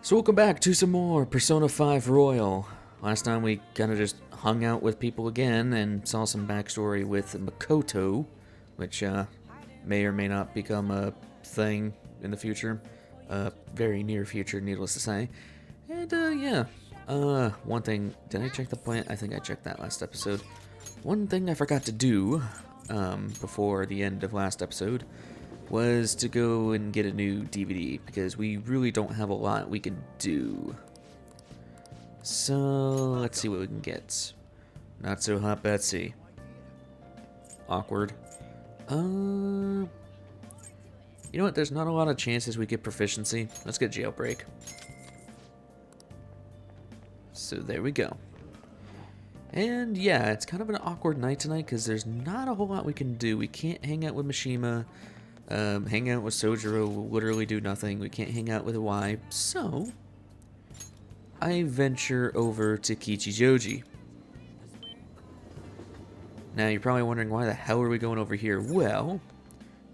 So welcome back to some more Persona 5 Royal. Last time we kind of just hung out with people again and saw some backstory with Makoto, which may or may not become a thing in the future. Very near future, needless to say. And yeah, one thing, did I check the plant? I think I checked that last episode. One thing I forgot to do before the end of last episode was to go and get a new DVD, because we really don't have a lot we can do. So, let's see what we can get. Not so hot Betsy. Awkward. You know what, there's not a lot of chances we get proficiency. Let's get jailbreak. So there we go. And yeah, it's kind of an awkward night tonight, because there's not a whole lot we can do. We can't hang out with Mishima. Hang out with Sojiro will literally do nothing. We can't hang out with Y, so I venture over to Kichijoji. Now you're probably wondering, why the hell are we going over here? Well,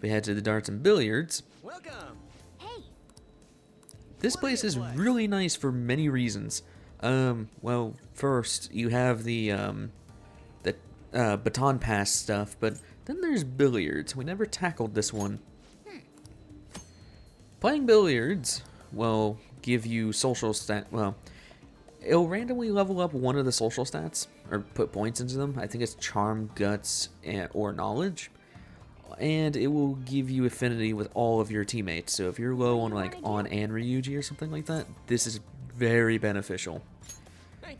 we head to the darts and billiards. Welcome. Hey. This place is really nice for many reasons. Well, first you have the baton pass stuff, but then there's billiards. We never tackled this one. Playing billiards will give you social stat. Well, it'll randomly level up one of the social stats or put points into them. I think it's charm, guts, or knowledge, and it will give you affinity with all of your teammates. So if you're low on like on and Ryuji or something like that, this is very beneficial.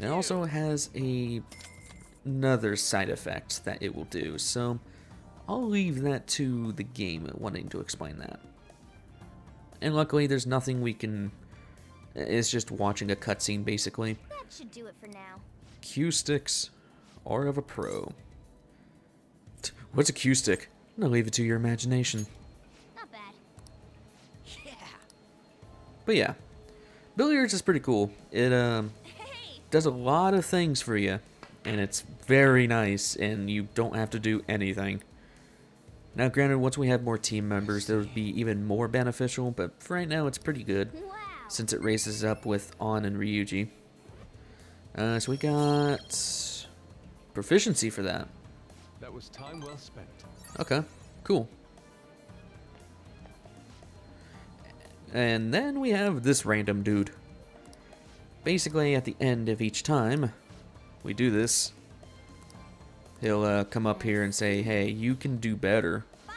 It also has another side effect that it will do. So I'll leave that to the game wanting to explain that. And luckily, there's nothing we can. It's just watching a cutscene, basically. That should do it for now. Cue sticks are of a pro. What's a cue stick? I'm gonna leave it to your imagination. Not bad. Yeah. But yeah, billiards is pretty cool. It does a lot of things for you, and it's very nice, and you don't have to do anything. Now, granted, once we have more team members, that would be even more beneficial, but for right now, it's pretty good, Wow. since it raises up with On and Ryuji. So we got proficiency for that. That was time well spent. Okay, cool. And then we have this random dude. Basically, at the end of each time we do this, he'll come up here and say, hey, you can do better. Bye.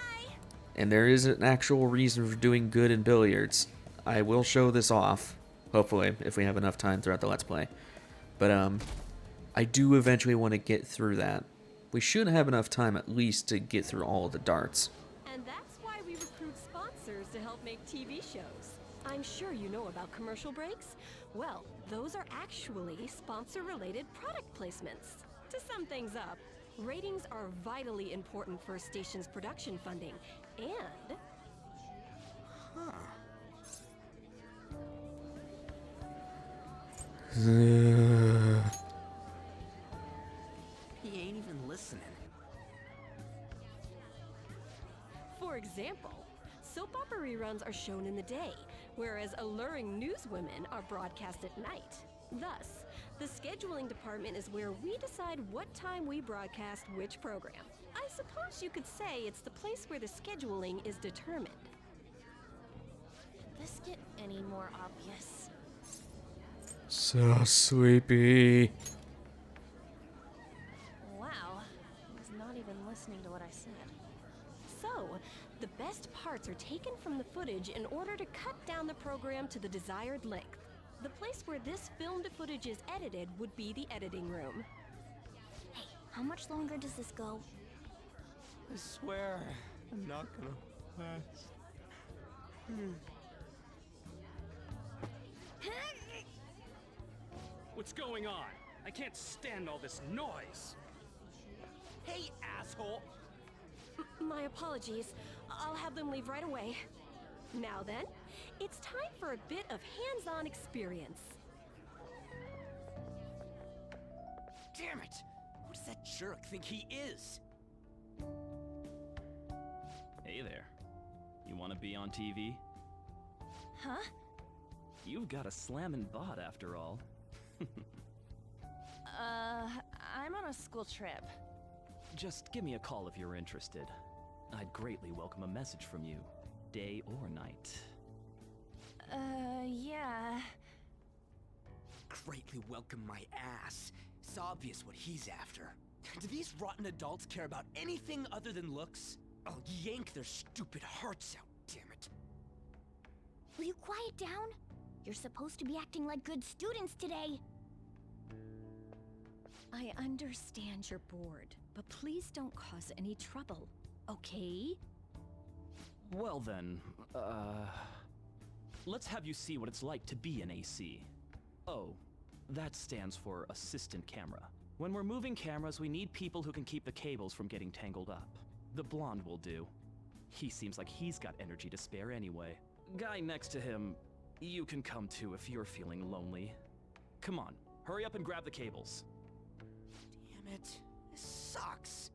And there is an actual reason for doing good in billiards. I will show this off, hopefully, if we have enough time throughout the Let's Play. But I do eventually want to get through that. We should have enough time at least to get through all of the darts. And that's why we recruit sponsors to help make TV shows. I'm sure you know about commercial breaks. Well, those are actually sponsor-related product placements. To sum things up, ratings are vitally important for a station's production funding, and... He ain't even listening. For example, soap opera reruns are shown in the day, whereas alluring newswomen are broadcast at night. Thus, the scheduling department is where we decide what time we broadcast which program. I suppose you could say it's the place where the scheduling is determined. Could this get any more obvious? So sleepy. Wow. He was not even listening to what I said. So, the best parts are taken from the footage in order to cut down the program to the desired length. The place where this filmed footage is edited would be the editing room. Hey, how much longer does this go? I swear, I'm not gonna last. What's going on? I can't stand all this noise. Hey, asshole. My apologies. I'll have them leave right away. Now then, it's time for a bit of hands-on experience. Damn it! Who does that jerk think he is? Hey there. You want to be on TV? Huh? You've got a slammin' bod after all. I'm on a school trip. Just give me a call if you're interested. I'd greatly welcome a message from you, day or night. Yeah. Greatly welcome my ass. It's obvious what he's after. Do these rotten adults care about anything other than looks? I'll yank their stupid hearts out, damn it. Will you quiet down? You're supposed to be acting like good students today. I understand you're bored, but please don't cause any trouble, okay? Well then, let's have you see what it's like to be an AC. Oh, that stands for assistant camera. When we're moving cameras, we need people who can keep the cables from getting tangled up. The blonde will do. He seems like he's got energy to spare anyway. Guy next to him, you can come to if you're feeling lonely. Come on, hurry up and grab the cables. Damn it. This sucks.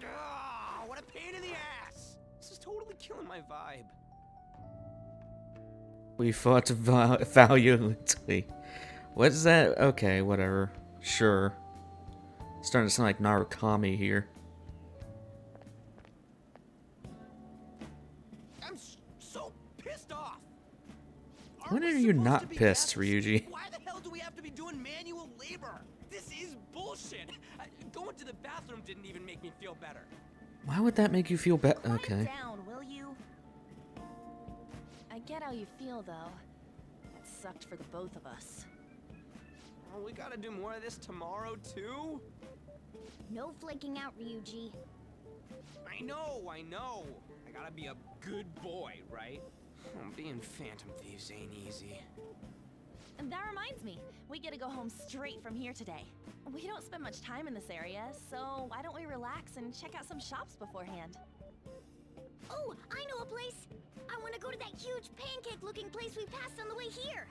Ah, what a pain in the ass! This is totally killing my vibe. We fought valiantly. What's that? Okay, whatever. Sure. Starting to sound like Narukami here. I'm so pissed off. When Aren't are we you supposed not to be pissed, bad? Ryuji? Why the hell do we have to be doing manual labor? This is bullshit. Going to the bathroom didn't even make me feel better. Why would that make you feel bad? Okay. Quiet down, will you? I get how you feel, though. It sucked for the both of us. Oh, we gotta do more of this tomorrow, too? No flaking out, Ryuji. I know. I gotta be a good boy, right? Being Phantom Thieves ain't easy. And that reminds me, we get to go home straight from here today. We don't spend much time in this area, so why don't we relax and check out some shops beforehand? Oh, I know a place. I want to go to that huge pancake-looking place we passed on the way here.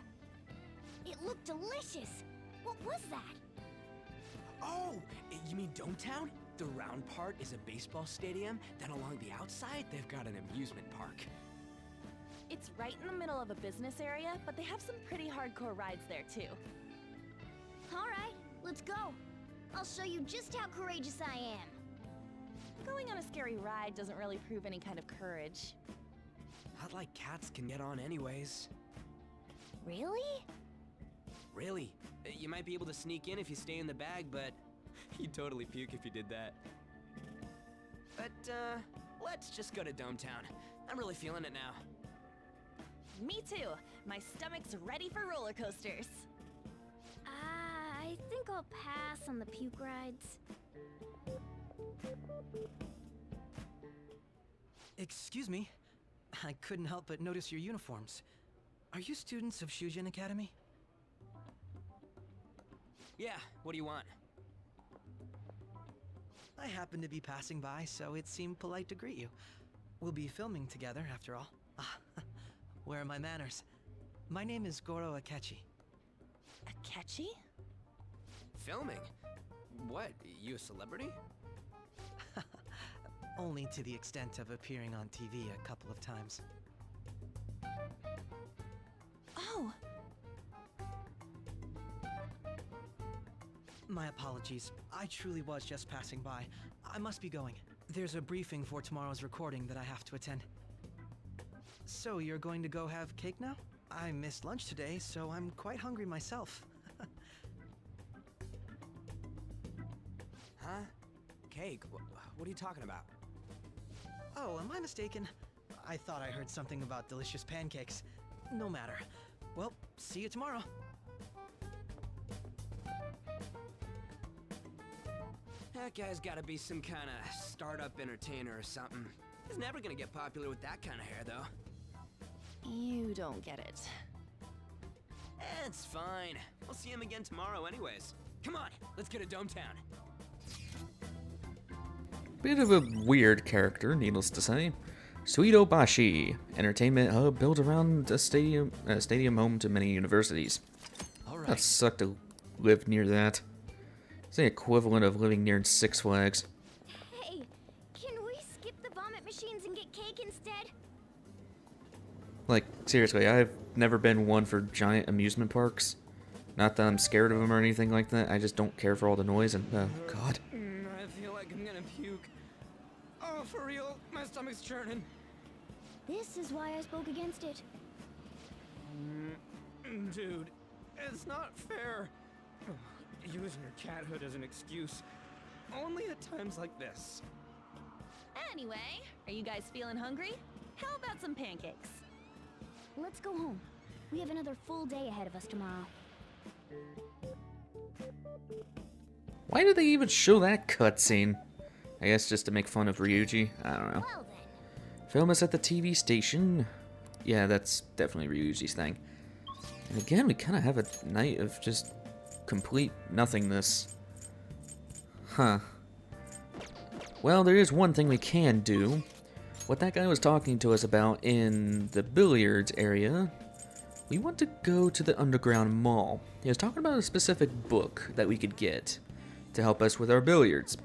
It looked delicious. What was that? Oh, you mean Dometown? The round part is a baseball stadium, then along the outside, they've got an amusement park. It's right in the middle of a business area, but they have some pretty hardcore rides there too. All right, let's go. I'll show you just how courageous I am. Going on a scary ride doesn't really prove any kind of courage. Not like cats can get on anyways. Really? Really? You might be able to sneak in if you stay in the bag, but you'd totally puke if you did that. But, let's just go to Dometown. I'm really feeling it now. Me too. My stomach's ready for roller coasters. I think I'll pass on the puke rides. Excuse me. I couldn't help but notice your uniforms. Are you students of Shujin Academy? Yeah, what do you want? I happened to be passing by, so it seemed polite to greet you. We'll be filming together, after all. Where are my manners? My name is Goro Akechi. Akechi? Filming? What, you a celebrity? Only to the extent of appearing on TV a couple of times. Oh! My apologies. I truly was just passing by. I must be going. There's a briefing for tomorrow's recording that I have to attend. So you're going to go have cake now? I missed lunch today, so I'm quite hungry myself. Huh? Cake? What are you talking about? Oh, am I mistaken? I thought I heard something about delicious pancakes. No matter. Well, see you tomorrow. That guy's gotta be some kind of startup entertainer or something. He's never gonna get popular with that kind of hair, though. You don't get it. It's fine. I'll see him again tomorrow anyways. Come on, let's get to Dometown. Bit of a weird character, needless to say. Suido Bashi, entertainment hub built around a stadium home to many universities. That suck to live near that. It's the equivalent of living near Six Flags. Hey, can we skip the vomit machines and get cake instead? Like, seriously, I've never been one for giant amusement parks. Not that I'm scared of them or anything like that, I just don't care for all the noise and, oh, God. I feel like I'm gonna puke. Oh, for real, my stomach's churning. This is why I spoke against it. Dude, it's not fair. Using your cathood as an excuse. Only at times like this. Anyway, are you guys feeling hungry? How about some pancakes? Let's go home. We have another full day ahead of us tomorrow. Why did they even show that cutscene? I guess just to make fun of Ryuji? I don't know. Well then. Film us at the TV station. Yeah, that's definitely Ryuji's thing. And again, we kind of have a night of just complete nothingness. Huh. Well, there is one thing we can do. What that guy was talking to us about in the billiards area, we want to go to the underground mall. He was talking about a specific book that we could get to help us with our billiards.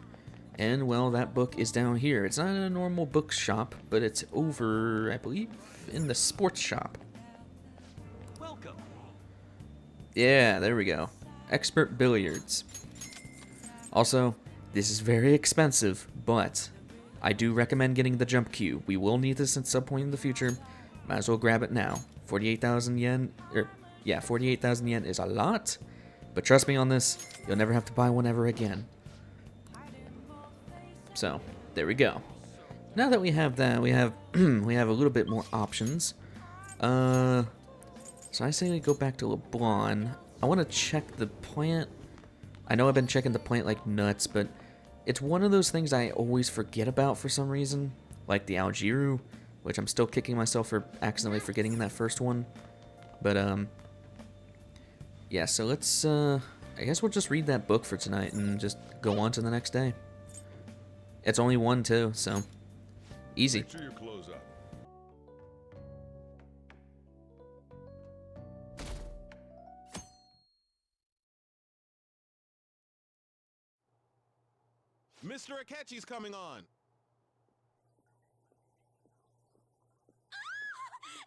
And, well, that book is down here. It's not in a normal bookshop, but it's over, I believe, in the sports shop. Welcome. Yeah, there we go. Expert billiards. Also, this is very expensive, but I do recommend getting the jump cue. We will need this at some point in the future. Might as well grab it now. 48,000 yen. 48,000 yen is a lot, but trust me on this, you'll never have to buy one ever again. So, there we go. Now that we have that, we have we have a little bit more options. So I say we go back to LeBlanc. I want to check the plant. I know I've been checking the plant like nuts, but it's one of those things I always forget about for some reason. Like the Algiru, which I'm still kicking myself for accidentally forgetting in that first one. But, yeah, so let's, I guess we'll just read that book for tonight and just go on to the next day. It's only one, too, so easy. Make sure your clothes up. Mr. Akechi's coming on.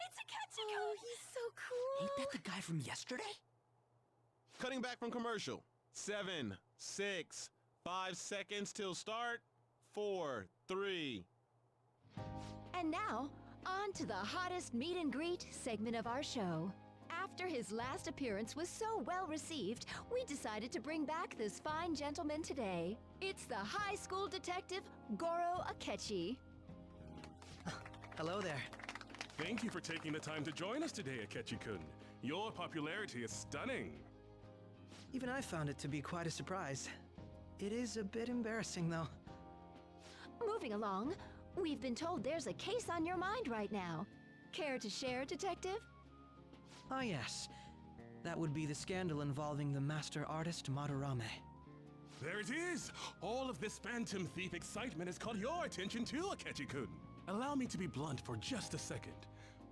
It's Akechi! Oh, he's so cool. Ain't that the guy from yesterday? Cutting back from commercial. 7, 6, 5 seconds till start. 4, 3. And now, on to the hottest meet and greet segment of our show. After his last appearance was so well received, we decided to bring back this fine gentleman today. It's the high school detective, Goro Akechi. Hello there. Thank you for taking the time to join us today, Akechi-kun. Your popularity is stunning. Even I found it to be quite a surprise. It is a bit embarrassing, though. Moving along, we've been told there's a case on your mind right now. Care to share, detective? Ah, yes. That would be the scandal involving the master artist Madarame. There it is! All of this Phantom Thief excitement has caught your attention too, Akechi-kun. Allow me to be blunt for just a second.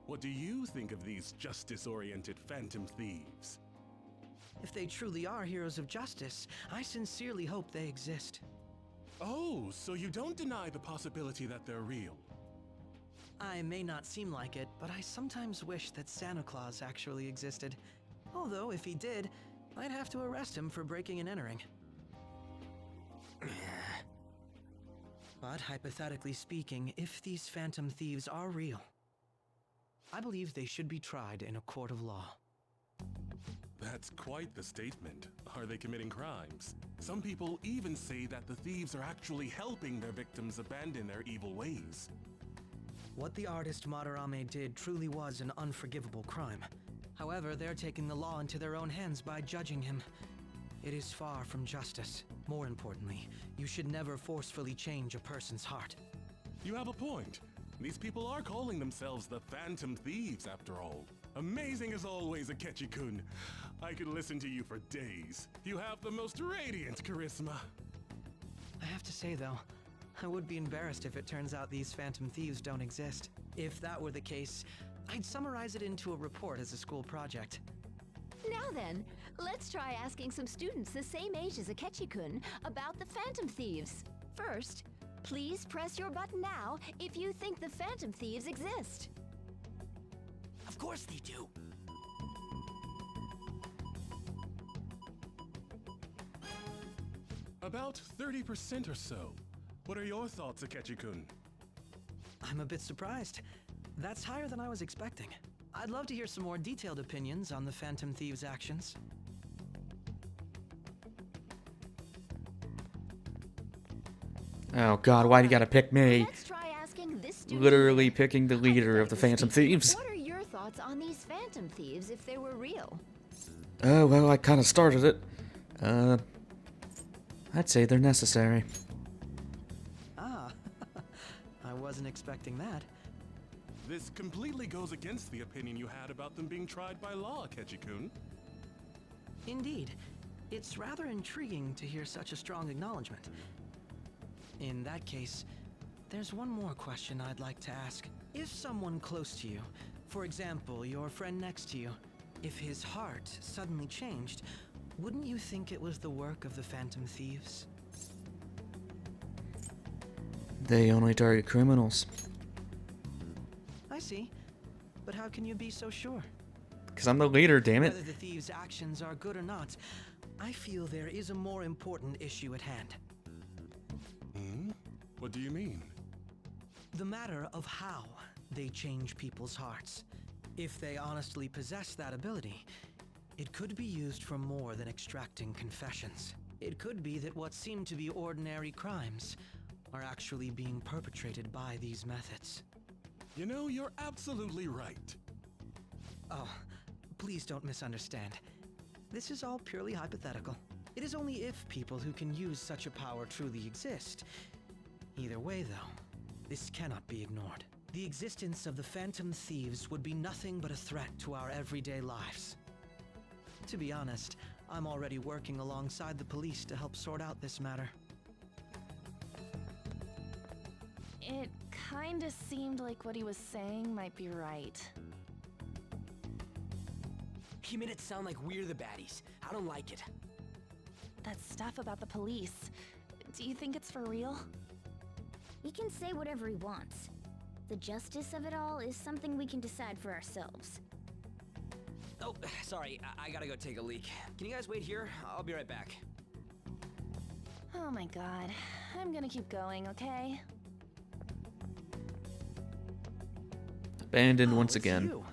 What do you think of these justice-oriented Phantom Thieves? If they truly are heroes of justice, I sincerely hope they exist. Oh, so you don't deny the possibility that they're real? I may not seem like it, but I sometimes wish that Santa Claus actually existed. Although, if he did, I'd have to arrest him for breaking and entering. But hypothetically speaking, if these Phantom Thieves are real, I believe they should be tried in a court of law. That's quite the statement. Are they committing crimes? Some people even say that the thieves are actually helping their victims abandon their evil ways. What the artist Madarame did truly was an unforgivable crime. However, they're taking the law into their own hands by judging him. It is far from justice. More importantly, you should never forcefully change a person's heart. You have a point. These people are calling themselves the Phantom Thieves, after all. Amazing as always, Akechi-kun. I could listen to you for days. You have the most radiant charisma. I have to say, though, I would be embarrassed if it turns out these Phantom Thieves don't exist. If that were the case, I'd summarize it into a report as a school project. Now then, let's try asking some students the same age as Akechi-kun about the Phantom Thieves. First, please press your button now if you think the Phantom Thieves exist. Of course they do. About 30% or so. What are your thoughts, Akechi-kun? I'm a bit surprised. That's higher than I was expecting. I'd love to hear some more detailed opinions on the Phantom Thieves' actions. Oh god, why do you gotta pick me? Let's try asking this student. Literally picking the leader of the Phantom Thieves. What are your thoughts on these Phantom Thieves if they were real? Oh, well, I kind of started it. I'd say they're necessary. Ah, I wasn't expecting that. This completely goes against the opinion you had about them being tried by law, Akechi-kun. Indeed. It's rather intriguing to hear such a strong acknowledgement. In that case, there's one more question I'd like to ask. If someone close to you, for example, your friend next to you, if his heart suddenly changed, wouldn't you think it was the work of the Phantom Thieves? They only target criminals. I see. But how can you be so sure? Because I'm the leader, damn it. Whether the thieves' actions are good or not, I feel there is a more important issue at hand. Hmm? What do you mean? The matter of how they change people's hearts. If they honestly possess that ability, it could be used for more than extracting confessions. It could be that what seem to be ordinary crimes are actually being perpetrated by these methods. You know, you're absolutely right. Oh, please don't misunderstand. This is all purely hypothetical. It is only if people who can use such a power truly exist. Either way, though, this cannot be ignored. The existence of the Phantom Thieves would be nothing but a threat to our everyday lives. To be honest, I'm already working alongside the police to help sort out this matter. It kinda seemed like what he was saying might be right. He made it sound like we're the baddies. I don't like it. That stuff about the police. Do you think it's for real? He can say whatever he wants. The justice of it all is something we can decide for ourselves. Oh, sorry. I gotta go take a leak. Can you guys wait here? I'll be right back. Oh my god. I'm gonna keep going, okay? Abandoned Oh, once it's again. you.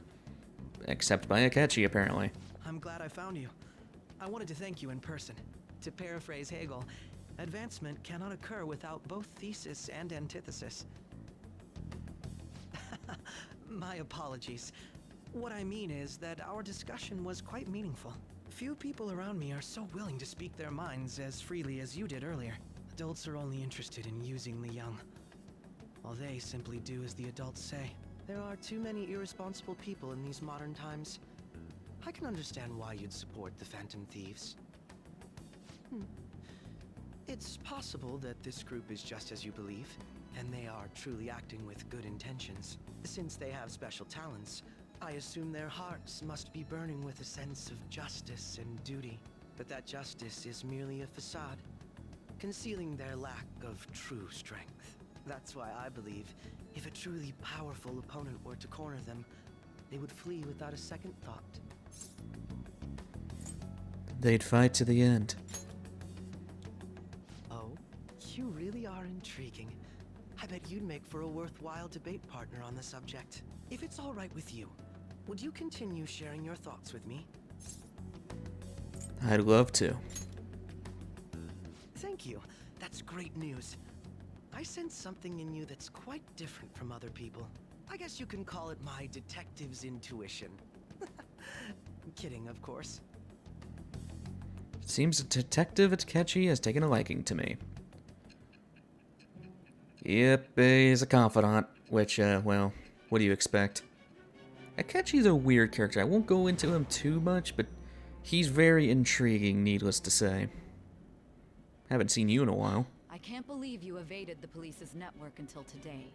Except by Akechi, apparently. I'm glad I found you. I wanted to thank you in person. To paraphrase Hegel, advancement cannot occur without both thesis and antithesis. My apologies. What I mean is that our discussion was quite meaningful. Few people around me are so willing to speak their minds as freely as you did earlier. Adults are only interested in using the young, while they simply do as the adults say. There are too many irresponsible people in these modern times. I can understand why you'd support the Phantom Thieves. It's possible that this group is just as you believe, and they are truly acting with good intentions. Since they have special talents, I assume their hearts must be burning with a sense of justice and duty. But that justice is merely a facade, concealing their lack of true strength. That's why I believe if a truly powerful opponent were to corner them, they would flee without a second thought. They'd fight to the end. Oh, you really are intriguing. I bet you'd make for a worthwhile debate partner on the subject. If it's all right with you, would you continue sharing your thoughts with me? I'd love to. Thank you. That's great news. I sense something in you that's quite different from other people. I guess you can call it my detective's intuition. Kidding, of course. Seems Detective Akechi has taken a liking to me. Yep, he's a confidant, which, well, what do you expect? Akechi's a weird character. I won't go into him too much, but he's very intriguing, needless to say. Haven't seen you in a while. I can't believe you evaded the police's network until today.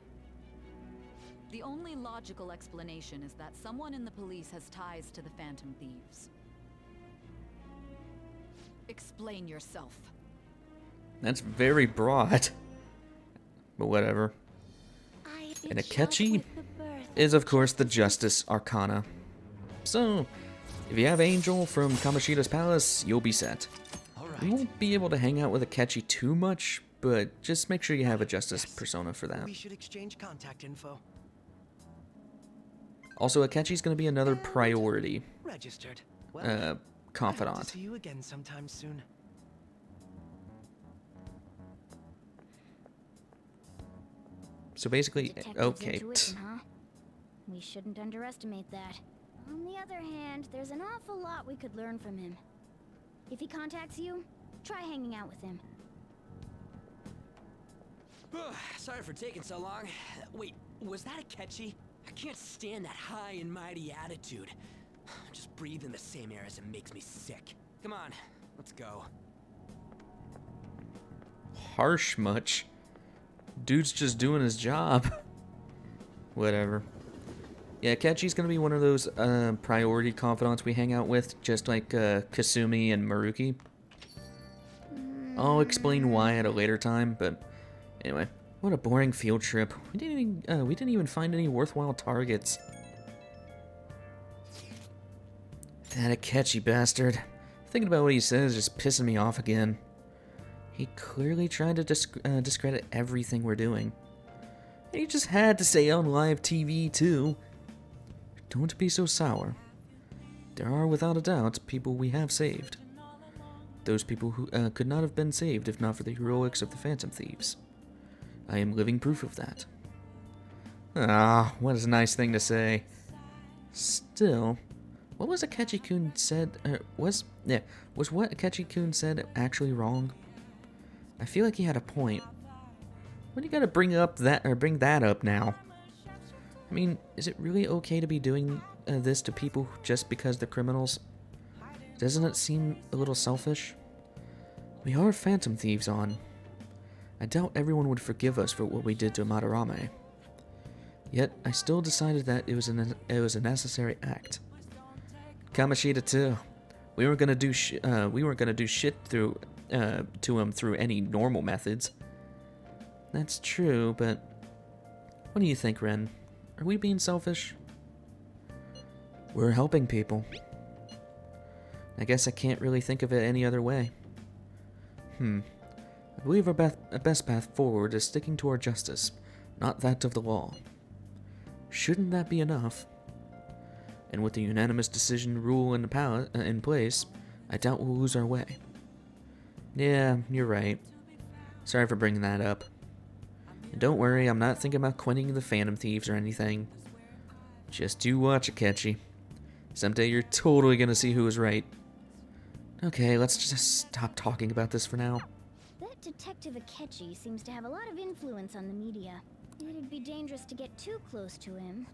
The only logical explanation is that someone in the police has ties to the Phantom Thieves. Explain yourself. That's very broad. But whatever. And Akechi is, of course, the Justice Arcana. So, if you have Angel from Kamoshida's Palace, you'll be set. You won't be able to hang out with Akechi too much, but just make sure you have a Justice persona for that. We should exchange contact info. Also, Akechi's gonna be another priority. Registered. Well, I hope Confidant. to see you again sometime soon. So basically, Detective's okay. intuition, huh? We shouldn't underestimate that. On the other hand, there's an awful lot we could learn from him. If he contacts you, try hanging out with him. Sorry for taking so long. Wait, was that Akechi? I can't stand that high and mighty attitude. Just breathing the same air as him makes me sick. Come on, let's go. Harsh much. Dude's just doing his job. Whatever. Yeah, Akechi's gonna be one of those priority confidants we hang out with, just like Kasumi and Maruki. I'll explain why at a later time, but anyway, what a boring field trip. We didn't even find any worthwhile targets. That Akechi bastard. Thinking about what he says is just pissing me off again. He clearly tried to discredit everything we're doing. And he just had to say on live TV too. Don't be so sour. There are, without a doubt, people we have saved. Those people who could not have been saved if not for the heroics of the Phantom Thieves. I am living proof of that. Ah, what a nice thing to say. Still, what was Akechi-kun said? Was what Akechi-kun said actually wrong? I feel like he had a point. What do you gotta bring that up now? I mean, is it really okay to be doing this to people just because they're criminals? Doesn't it seem a little selfish? We are Phantom Thieves on. I doubt everyone would forgive us for what we did to Madarame. Yet, I still decided that it was a necessary act. Kamoshida too. We weren't gonna do shit to him through any normal methods. That's true, but what do you think, Ren? Are we being selfish? We're helping people. I guess I can't really think of it any other way. I believe our best path forward is sticking to our justice, not that of the law. Shouldn't that be enough? And with the unanimous decision rule in place, I doubt we'll lose our way. Yeah, you're right. Sorry for bringing that up. And don't worry, I'm not thinking about quitting the Phantom Thieves or anything. Just you watch, Akechi. Someday you're totally gonna see who was right. Okay, let's just stop talking about this for now. That Detective Akechi seems to have a lot of influence on the media. It'd be dangerous to get too close to him,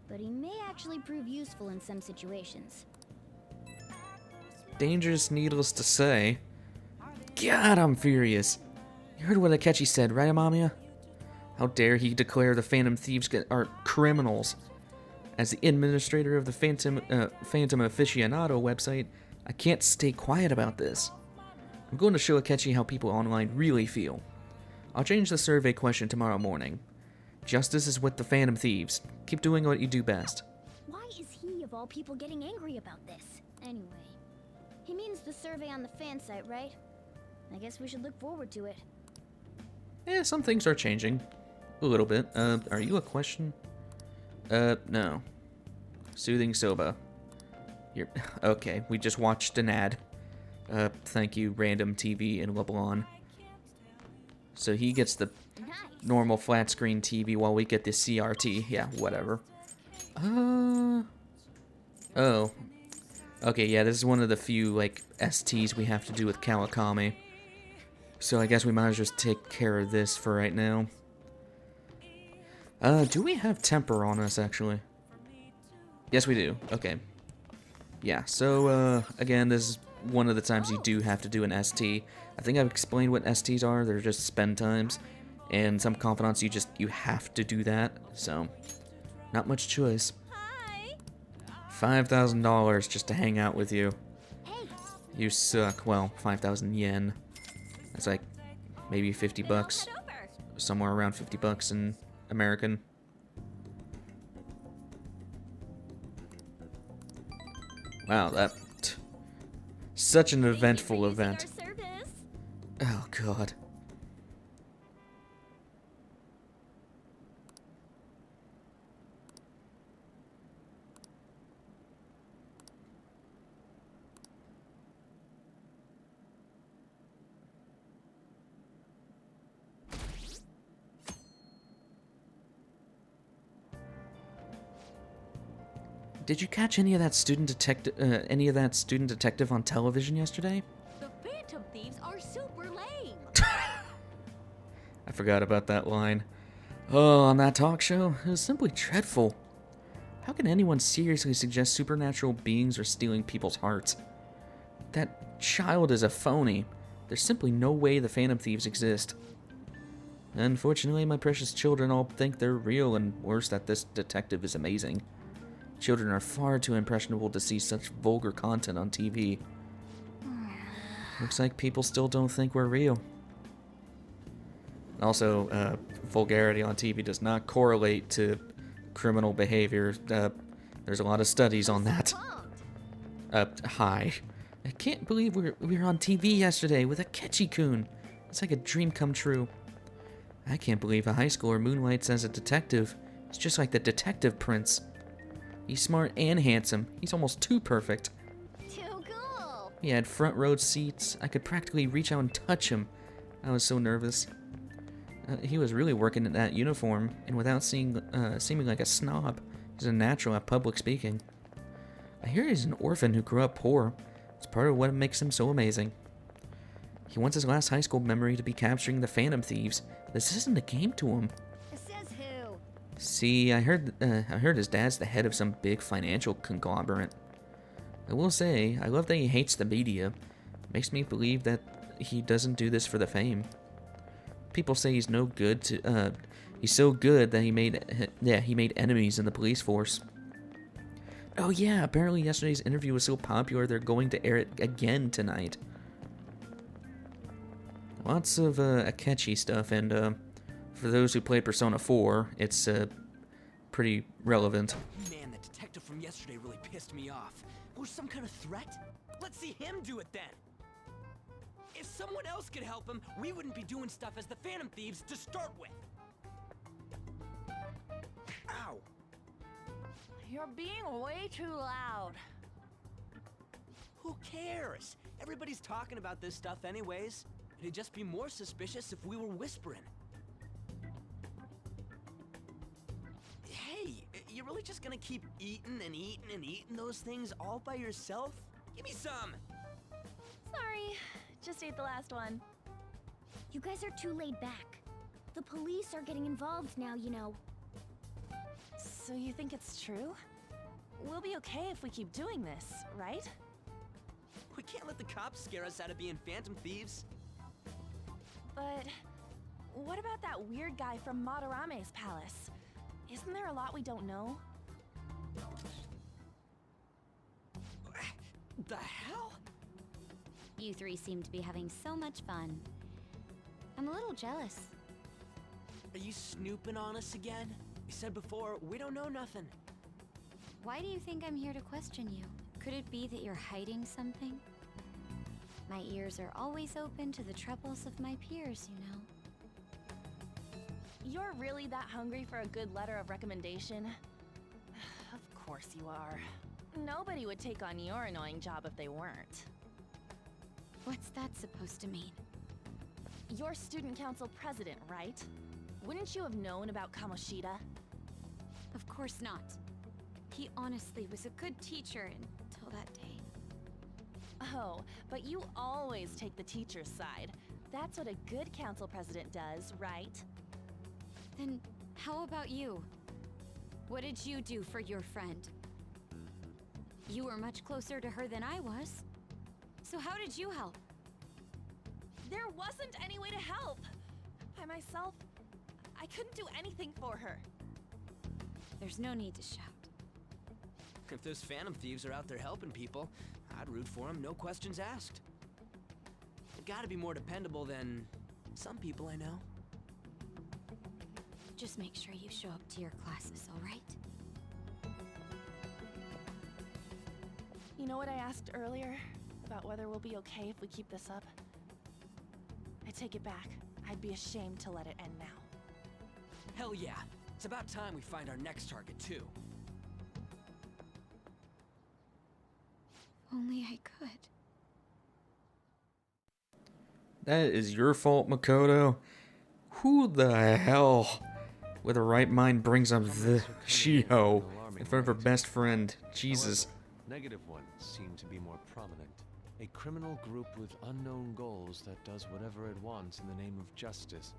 but he may actually prove useful in some situations. Dangerous, needless to say. God, I'm furious. You heard what Akechi said, right, Amamiya? How dare he declare the Phantom Thieves are criminals? As the administrator of the Phantom Aficionado website, I can't stay quiet about this. I'm going to show Akechi how people online really feel. I'll change the survey question tomorrow morning. Justice is with the Phantom Thieves. Keep doing what you do best. Why is he, of all people, getting angry about this? Anyway, he means the survey on the fan site, right? I guess we should look forward to it. Yeah, some things are changing. A little bit. Are you a question? No. Soothing Soba. You're... Okay, we just watched an ad. Thank you, Random TV in Leblon. So he gets the normal flat screen TV while we get the CRT. Yeah, whatever. Oh. Okay, yeah, this is one of the few, like, STs we have to do with Kawakami. So I guess we might as well just take care of this for right now. Do we have temper on us, actually? Yes, we do. Okay. Yeah, so, again, this is one of the times you do have to do an ST. I think I've explained what STs are. They're just spend times. And some confidants, you have to do that. So, not much choice. Hi. $5,000 just to hang out with you. Hey, You suck. Well, 5,000 yen. That's like maybe 50 bucks. Head over. Somewhere around 50 bucks in American. Wow, such an eventful Thank you for event. using our service. Oh, God. Did you catch any of that student detective on television yesterday? The Phantom Thieves are super lame. I forgot about that line. Oh, on that talk show, it was simply dreadful. How can anyone seriously suggest supernatural beings are stealing people's hearts? That child is a phony. There's simply no way the Phantom Thieves exist. Unfortunately, my precious children all think they're real, and worse, that this detective is amazing. Children are far too impressionable to see such vulgar content on TV. Looks like people still don't think we're real. Also, vulgarity on TV does not correlate to criminal behavior. There's a lot of studies on that. Hi. I can't believe we were on TV yesterday with Akechi-kun. It's like a dream come true. I can't believe a high schooler moonlights as a detective. It's just like the Detective Prince. He's smart and handsome. He's almost too perfect. Too cool. He had front row seats. I could practically reach out and touch him. I was so nervous. He was really working in that uniform, and without seeming like a snob, he's a natural at public speaking. I hear he's an orphan who grew up poor. It's part of what makes him so amazing. He wants his last high school memory to be capturing the Phantom Thieves. This isn't a game to him. Says who? See, I heard his dad's the head of some big financial conglomerate. I will say, I love that he hates the media. Makes me believe that he doesn't do this for the fame. People say he's no good to, he's so good that he made enemies in the police force. Oh yeah, apparently yesterday's interview was so popular they're going to air it again tonight. Lots of Akechi stuff, and for those who played Persona 4, it's pretty relevant. Man, the detective from yesterday really pissed me off. Was some kind of threat? Let's see him do it then. If someone else could help him, we wouldn't be doing stuff as the Phantom Thieves to start with. Ow. You're being way too loud. Who cares? Everybody's talking about this stuff anyways. It'd just be more suspicious if we were whispering. Hey, you really just gonna keep eating and eating and eating those things all by yourself? Give me some! Sorry, just ate the last one. You guys are too laid back. The police are getting involved now, you know. So you think it's true? We'll be okay if we keep doing this, right? We can't let the cops scare us out of being Phantom Thieves. But what about that weird guy from Madarame's palace? Isn't there a lot we don't know? The hell? You three seem to be having so much fun. I'm a little jealous. Are you snooping on us again? You said before, we don't know nothing. Why do you think I'm here to question you? Could it be that you're hiding something? My ears are always open to the troubles of my peers, you know. You're really that hungry for a good letter of recommendation? Of course you are. Nobody would take on your annoying job if they weren't. What's that supposed to mean? You're student council president, right? Wouldn't you have known about Kamoshida? Of course not. He honestly was a good teacher until that day. Oh, but you always take the teacher's side. That's what a good council president does, right? Then how about you? What did you do for your friend? You were much closer to her than I was. So how did you help? There wasn't any way to help. By myself, I couldn't do anything for her. There's no need to shout. If those Phantom Thieves are out there helping people, I'd root for them, no questions asked. They've gotta be more dependable than some people I know. Just make sure you show up to your classes, all right? You know what I asked earlier? About whether we'll be okay if we keep this up? I take it back. I'd be ashamed to let it end now. Hell yeah. It's about time we find our next target, too. Only I could. That is your fault, Makoto. Who the hell with a right mind brings up the Shiho in front of her best friend? Jesus. However, negative ones seem to be more prominent. A criminal group with unknown goals that does whatever it wants in the name of justice.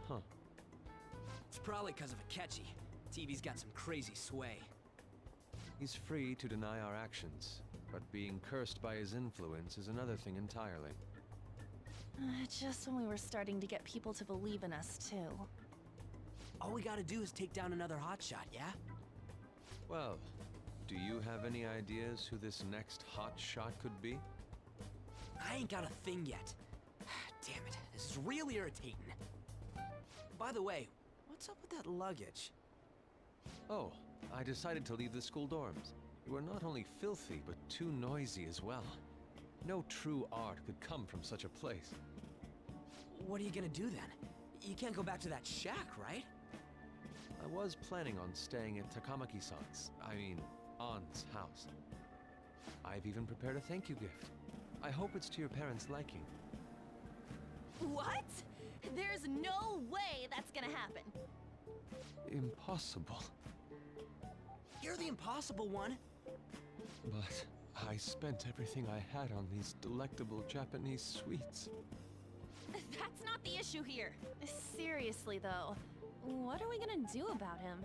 Huh. It's probably because of Akechi. TV's got some crazy sway. He's free to deny our actions, but being cursed by his influence is another thing entirely. Just when we were starting to get people to believe in us, too. All we gotta do is take down another hotshot, yeah? Well, do you have any ideas who this next hot shot could be? I ain't got a thing yet. Damn it, this is real irritating. By the way, what's up with that luggage? Oh, I decided to leave the school dorms. You are not only filthy, but too noisy as well. No true art could come from such a place. What are you gonna do then? You can't go back to that shack, right? I was planning on staying at Takamaki-san's, Ann's house. I've even prepared a thank you gift. I hope it's to your parents' liking. What? There's no way that's gonna happen. Impossible. You're the impossible one. But I spent everything I had on these delectable Japanese sweets. That's not the issue here. Seriously, though, what are we gonna do about him?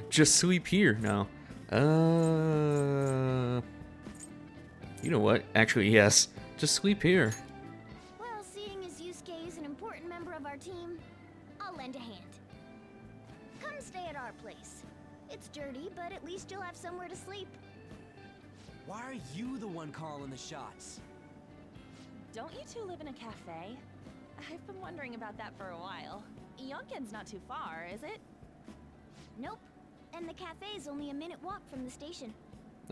Just sleep here now. You know what? Actually, yes. Just sleep here. Well, seeing as Yusuke is an important member of our team, I'll lend a hand. Come stay at our place. It's dirty, but at least you'll have somewhere to sleep. Why are you the one calling the shots? Don't you two live in a cafe? I've been wondering about that for a while. Yonken's not too far, is it? Nope. And the cafe's only a minute walk from the station.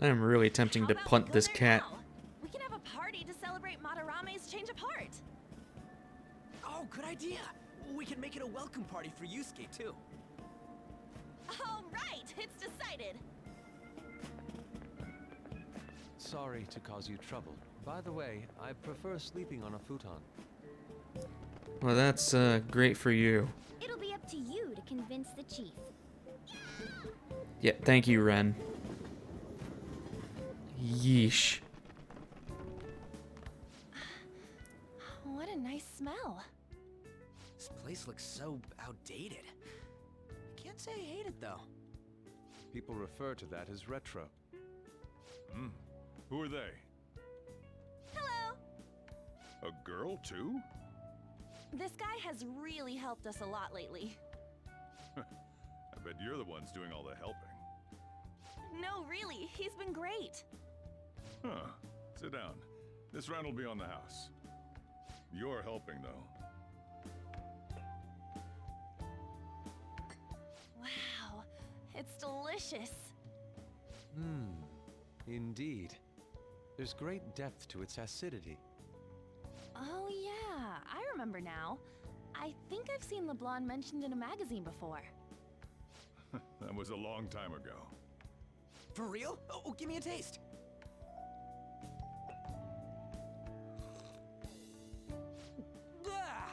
I'm really tempting to How about punt we go this there cat. now? We can have a party to celebrate Madarame's change of heart. Oh, good idea. We can make it a welcome party for Yusuke, too. All right, it's decided. Sorry to cause you trouble. By the way, I prefer sleeping on a futon. Well, that's great for you. It'll be up to you to convince the chief. Yeah, thank you, Ren. Yeesh. What a nice smell. This place looks so outdated. Can't say I hate it, though. People refer to that as retro. Who are they? Hello. A girl, too? This guy has really helped us a lot lately. I bet you're the ones doing all the helping. No, really, he's been great. Huh. Sit down. This round will be on the house. You're helping, though. Wow, it's delicious. Indeed. There's great depth to its acidity. Oh yeah, I remember now. I think I've seen the blonde mentioned in a magazine before. That was a long time ago. For real? Oh, give me a taste. Ah!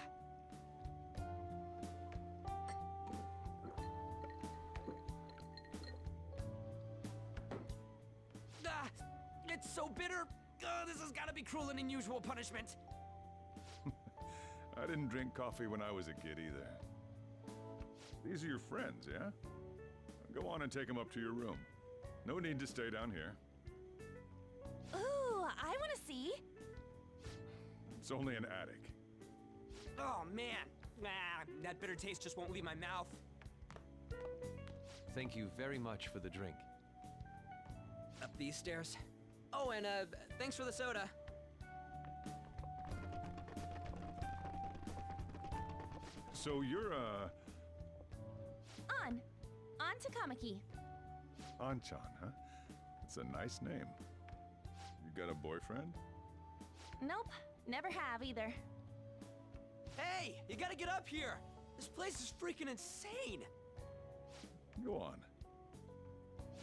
Ah, it's so bitter. This has got to be cruel and unusual punishment. I didn't drink coffee when I was a kid either. These are your friends, yeah? Go on and take them up to your room. No need to stay down here. Ooh, I want to see. It's only an attic. Oh man, that bitter taste just won't leave my mouth. Thank you very much for the drink. Up these stairs. Oh, and thanks for the soda. So you're, On Takamaki. Anchan, huh? It's a nice name. You got a boyfriend? Nope, never have either. Hey, you gotta get up here! This place is freaking insane! Go on.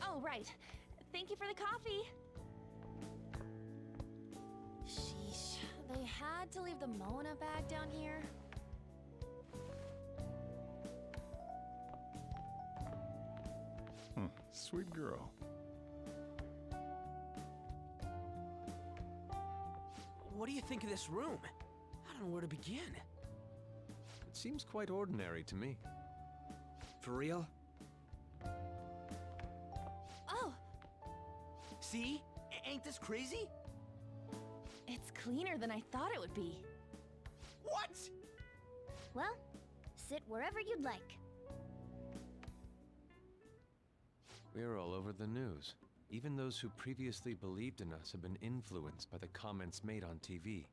Oh, right. Thank you for the coffee. Sheesh, they had to leave the Mona bag down here. Sweet girl. What do you think of this room? I don't know where to begin. It seems quite ordinary to me. For real? Oh, See? Ain't this crazy? it's cleaner than I thought it would be. What? Well, sit wherever you'd like. We're all over the news. Even those who previously believed in us have been influenced by the comments made on TV.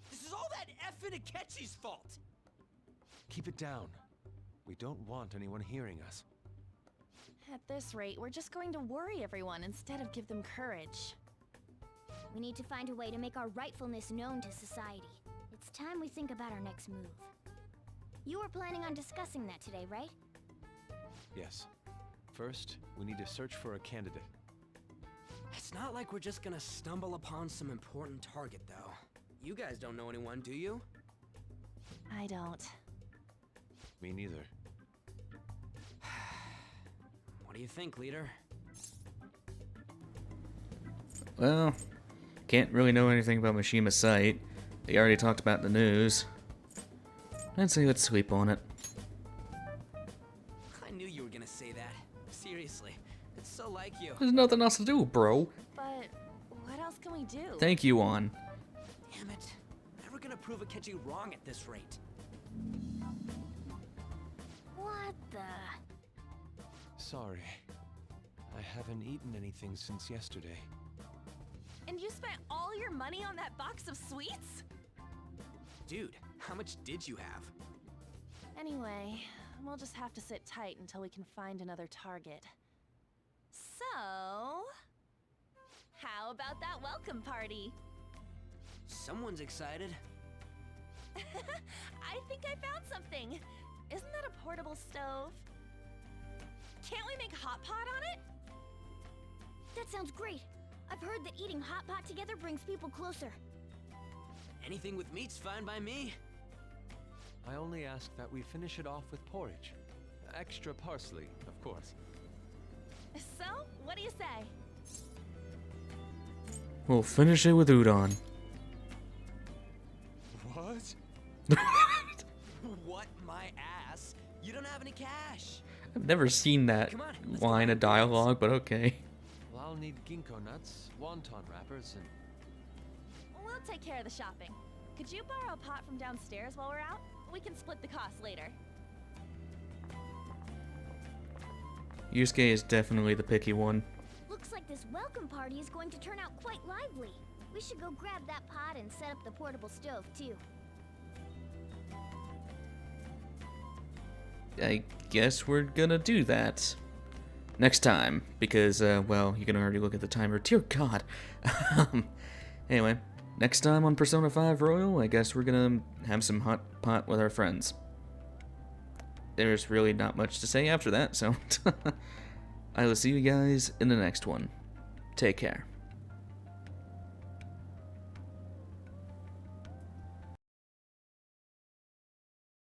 This is all that effing Akechi's fault! Keep it down. We don't want anyone hearing us. At this rate, we're just going to worry everyone instead of give them courage. We need to find a way to make our rightfulness known to society. It's time we think about our next move. You were planning on discussing that today, right? Yes. First, we need to search for a candidate. It's not like we're just gonna stumble upon some important target, though. You guys don't know anyone, do you? I don't. Me neither. What do you think, leader? Well, can't really know anything about Mishima's site. They already talked about the news. I'd say let's sleep on it. I knew you were gonna say that. Seriously, it's so like you. There's nothing else to do, bro. But what else can we do? Thank you, On. Damn it. Never gonna prove Akechi wrong at this rate. What the? Sorry. I haven't eaten anything since yesterday. And you spent all your money on that box of sweets? Dude, how much did you have? Anyway, we'll just have to sit tight until we can find another target. So, how about that welcome party? Someone's excited. I think I found something. Isn't that a portable stove? Can't we make hot pot on it? That sounds great. I've heard that eating hot pot together brings people closer. Anything with meat's fine by me. I only ask that we finish it off with porridge. Extra parsley, of course. So, what do you say? We'll finish it with udon. What? What, my ass? You don't have any cash. I've never seen that Come on, let's go line buy of dialogue, but okay. Well, I'll need ginkgo nuts, wonton wrappers, and... We'll take care of the shopping. Could you borrow a pot from downstairs while we're out? We can split the cost later. Yusuke is definitely the picky one. Looks like this welcome party is going to turn out quite lively. We should go grab that pot and set up the portable stove, too. I guess we're gonna do that. Next time, because, well, you can already look at the timer. Dear God. Anyway, next time on Persona 5 Royal, I guess we're gonna have some hot pot with our friends. There's really not much to say after that, so I will see you guys in the next one. Take care.